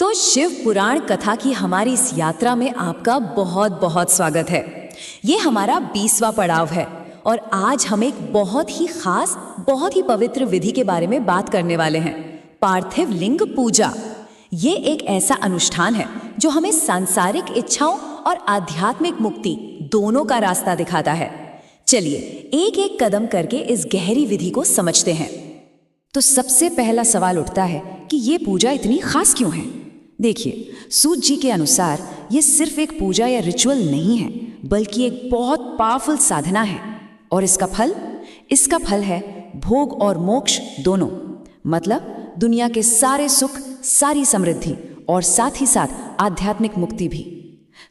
तो शिव पुराण कथा की हमारी इस यात्रा में आपका बहुत बहुत स्वागत है। ये हमारा 20वां पड़ाव है और आज हम एक बहुत ही खास, बहुत ही पवित्र विधि के बारे में बात करने वाले हैं, पार्थिव लिंग पूजा। ये एक ऐसा अनुष्ठान है जो हमें सांसारिक इच्छाओं और आध्यात्मिक मुक्ति दोनों का रास्ता दिखाता है। चलिए एक एक कदम करके इस गहरी विधि को समझते हैं। तो सबसे पहला सवाल उठता है कि ये पूजा इतनी खास क्यों है। देखिए, सूत जी के अनुसार ये सिर्फ एक पूजा या रिचुअल नहीं है, बल्कि एक बहुत पावरफुल साधना है। और इसका फल है भोग और मोक्ष दोनों, मतलब दुनिया के सारे सुख, सारी समृद्धि और साथ ही साथ आध्यात्मिक मुक्ति भी।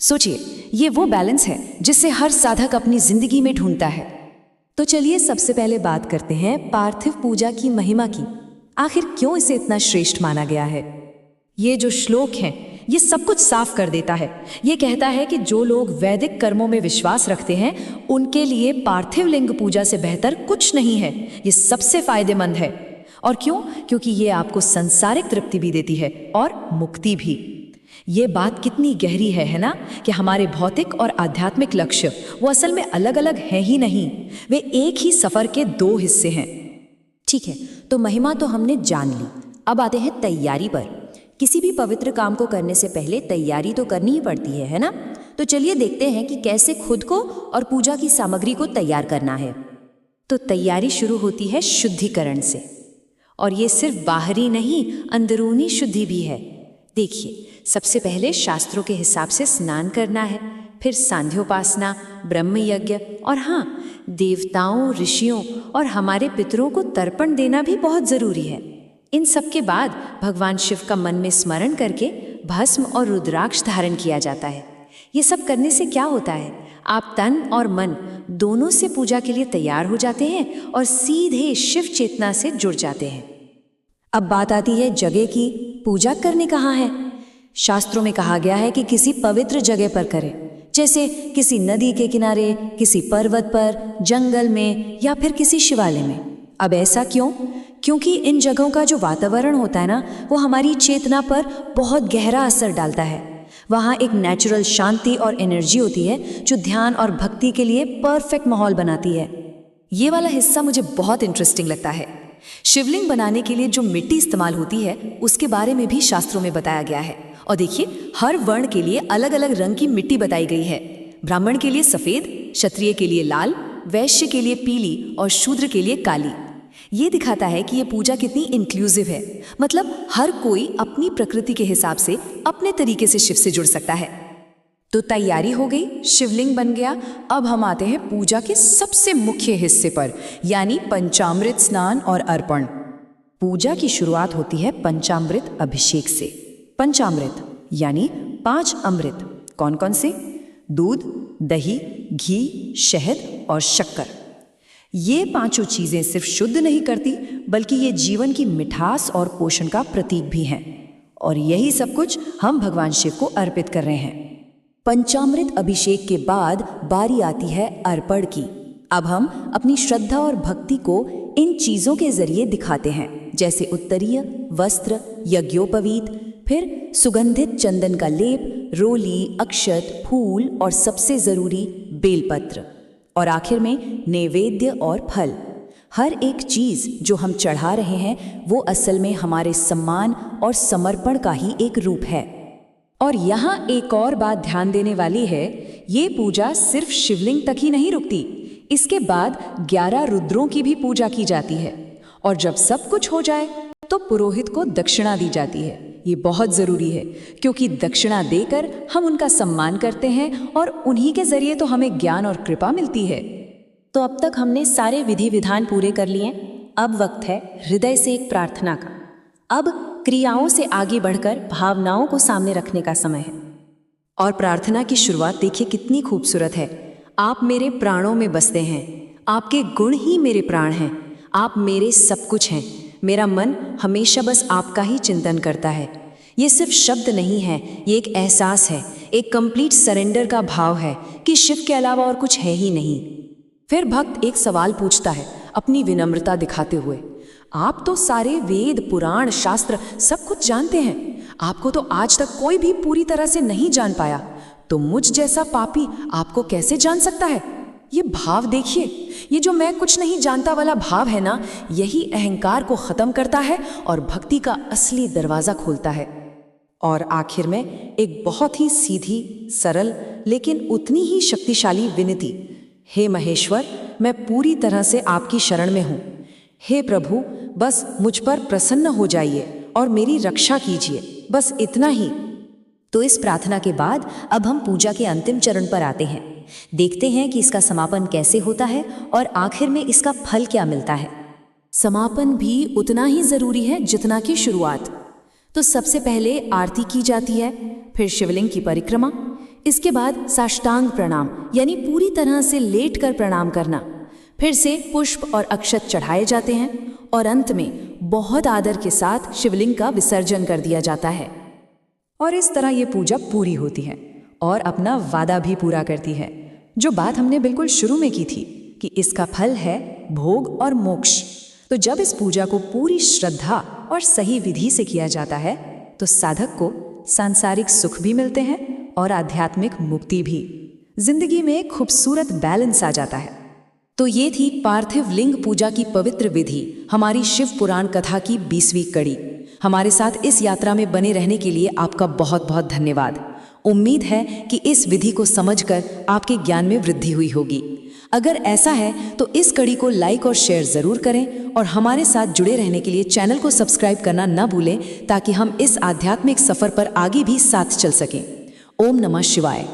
सोचिए, ये वो बैलेंस है जिसे हर साधक अपनी जिंदगी में ढूंढता है। तो चलिए सबसे पहले बात करते हैं पार्थिव पूजा की महिमा की। आखिर क्यों इसे इतना श्रेष्ठ माना गया है। ये जो श्लोक है ये सब कुछ साफ कर देता है। ये कहता है कि जो लोग वैदिक कर्मों में विश्वास रखते हैं उनके लिए पार्थिव लिंग पूजा से बेहतर कुछ नहीं है। ये सबसे फायदेमंद है। और क्यों? क्योंकि ये आपको सांसारिक तृप्ति भी देती है और मुक्ति भी। ये बात कितनी गहरी है ना, कि हमारे भौतिक और आध्यात्मिक लक्ष्य वो असल में अलग अलग हैं ही नहीं, वे एक ही सफर के दो हिस्से हैं। ठीक है, तो महिमा तो हमने जान ली। अब आते हैं तैयारी पर। किसी भी पवित्र काम को करने से पहले तैयारी तो करनी ही पड़ती है ना। तो चलिए देखते हैं कि कैसे खुद को और पूजा की सामग्री को तैयार करना है। तो तैयारी शुरू होती है शुद्धिकरण से, और ये सिर्फ बाहरी नहीं, अंदरूनी शुद्धि भी है। देखिए, सबसे पहले शास्त्रों के हिसाब से स्नान करना है, फिर सांध्योपासना, ब्रह्म यज्ञ और हाँ, देवताओं, ऋषियों और हमारे पितरों को तर्पण देना भी बहुत जरूरी है। इन सब के बाद भगवान शिव का मन में स्मरण करके भस्म और रुद्राक्ष धारण किया जाता है। ये सब करने से क्या होता है, आप तन और मन दोनों से पूजा के लिए तैयार हो जाते हैं और सीधे शिव चेतना से जुड़ जाते हैं। अब बात आती है जगह की। पूजा करने कहाँ है? शास्त्रों में कहा गया है कि किसी पवित्र जगह पर करें, जैसे किसी नदी के किनारे, किसी पर्वत पर, जंगल में या फिर किसी शिवालय में। अब ऐसा क्यों? क्योंकि इन जगहों का जो वातावरण होता है ना, वो हमारी चेतना पर बहुत गहरा असर डालता है। वहाँ एक नेचुरल शांति और एनर्जी होती है जो ध्यान और भक्ति के लिए परफेक्ट माहौल बनाती है। ये वाला हिस्सा मुझे बहुत इंटरेस्टिंग लगता है। शिवलिंग बनाने के लिए जो मिट्टी इस्तेमाल होती है उसके बारे में भी शास्त्रों में बताया गया है। और देखिए, हर वर्ण के लिए अलग अलग रंग की मिट्टी बताई गई है। ब्राह्मण के लिए सफेद, क्षत्रिय के लिए लाल, वैश्य के लिए पीली और शूद्र के लिए काली। ये दिखाता है कि ये पूजा कितनी इंक्लूसिव है, मतलब हर कोई अपनी प्रकृति के हिसाब से अपने तरीके से शिव से जुड़ सकता है। तो तैयारी हो गई, शिवलिंग बन गया। अब हम आते हैं पूजा के सबसे मुख्य हिस्से पर, यानी पंचामृत स्नान और अर्पण। पूजा की शुरुआत होती है पंचामृत अभिषेक से। पंचामृत यानी 5 अमृत। कौन कौन से? दूध, दही, घी, शहद और शक्कर। ये पांचों चीजें सिर्फ शुद्ध नहीं करती, बल्कि ये जीवन की मिठास और पोषण का प्रतीक भी हैं। और यही सब कुछ हम भगवान शिव को अर्पित कर रहे हैं। पंचामृत अभिषेक के बाद बारी आती है अर्पण की। अब हम अपनी श्रद्धा और भक्ति को इन चीजों के जरिए दिखाते हैं, जैसे उत्तरीय, वस्त्र, यज्ञोपवीत, फिर सुगंधित चंदन का लेप, रोली, अक्षत, फूल और सबसे जरूरी बेलपत्र, और आखिर में नैवेद्य और फल। हर एक चीज जो हम चढ़ा रहे हैं वो असल में हमारे सम्मान और समर्पण का ही एक रूप है। और यहाँ एक और बात ध्यान देने वाली है, ये पूजा सिर्फ शिवलिंग तक ही नहीं रुकती। इसके बाद 11 रुद्रों की भी पूजा की जाती है। और जब सब कुछ हो जाए तो पुरोहित को दक्षिणा दी जाती है। ये बहुत जरूरी है, क्योंकि दक्षिणा देकर हम उनका सम्मान करते हैं और उन्हीं के जरिए तो हमें ज्ञान और कृपा मिलती है। तो अब तक हमने सारे विधि विधान पूरे कर लिए। अब वक्त है हृदय से एक प्रार्थना का। अब क्रियाओं से आगे बढ़कर भावनाओं को सामने रखने का समय है। और प्रार्थना की शुरुआत देखिए कितनी खूबसूरत है। आप मेरे प्राणों में बसते हैं, आपके गुण ही मेरे प्राण हैं, आप मेरे सब कुछ हैं। मेरा मन हमेशा बस आपका ही चिंतन करता है। ये सिर्फ शब्द नहीं है, ये एक एहसास है, एक कंप्लीट सरेंडर का भाव है कि शिव के अलावा और कुछ है ही नहीं। फिर भक्त एक सवाल पूछता है अपनी विनम्रता दिखाते हुए, आप तो सारे वेद, पुराण, शास्त्र सब कुछ जानते हैं। आपको तो आज तक कोई भी पूरी तरह से नहीं जान पाया, तो मुझ जैसा पापी आपको कैसे जान सकता है? ये भाव देखिए, ये जो मैं कुछ नहीं जानता वाला भाव है ना, यही अहंकार को खत्म करता है और भक्ति का असली दरवाजा खोलता है। और आखिर में एक बहुत ही सीधी, सरल लेकिन उतनी ही शक्तिशाली विनती। हे महेश्वर, मैं पूरी तरह से आपकी शरण में हूँ। हे प्रभु, बस मुझ पर प्रसन्न हो जाइए और मेरी रक्षा कीजिए, बस इतना ही। तो इस प्रार्थना के बाद अब हम पूजा के अंतिम चरण पर आते हैं। देखते हैं कि इसका समापन कैसे होता है और आखिर में इसका फल क्या मिलता है। समापन भी उतना ही जरूरी है जितना कि शुरुआत। तो सबसे पहले आरती की जाती है, फिर शिवलिंग की परिक्रमा, इसके बाद साष्टांग प्रणाम यानी पूरी तरह से लेट कर प्रणाम करना, फिर से पुष्प और अक्षत चढ़ाए जाते हैं और अंत में बहुत आदर के साथ शिवलिंग का विसर्जन कर दिया जाता है। और इस तरह ये पूजा पूरी होती है और अपना वादा भी पूरा करती है। जो बात हमने बिल्कुल शुरू में की थी कि इसका फल है भोग और मोक्ष। तो जब इस पूजा को पूरी श्रद्धा और सही विधि से किया जाता है तो साधक को सांसारिक सुख भी मिलते हैं और आध्यात्मिक मुक्ति भी। जिंदगी में एक खूबसूरत बैलेंस आ जाता है। तो ये थी पार्थिव लिंग पूजा की पवित्र विधि, हमारी शिव पुराण कथा की 20वीं कड़ी। हमारे साथ इस यात्रा में बने रहने के लिए आपका बहुत बहुत धन्यवाद। उम्मीद है कि इस विधि को समझकर आपके ज्ञान में वृद्धि हुई होगी। अगर ऐसा है तो इस कड़ी को लाइक और शेयर ज़रूर करें और हमारे साथ जुड़े रहने के लिए चैनल को सब्सक्राइब करना न भूलें ताकि हम इस आध्यात्मिक सफ़र पर आगे भी साथ चल सकें। ओम नमः शिवाय।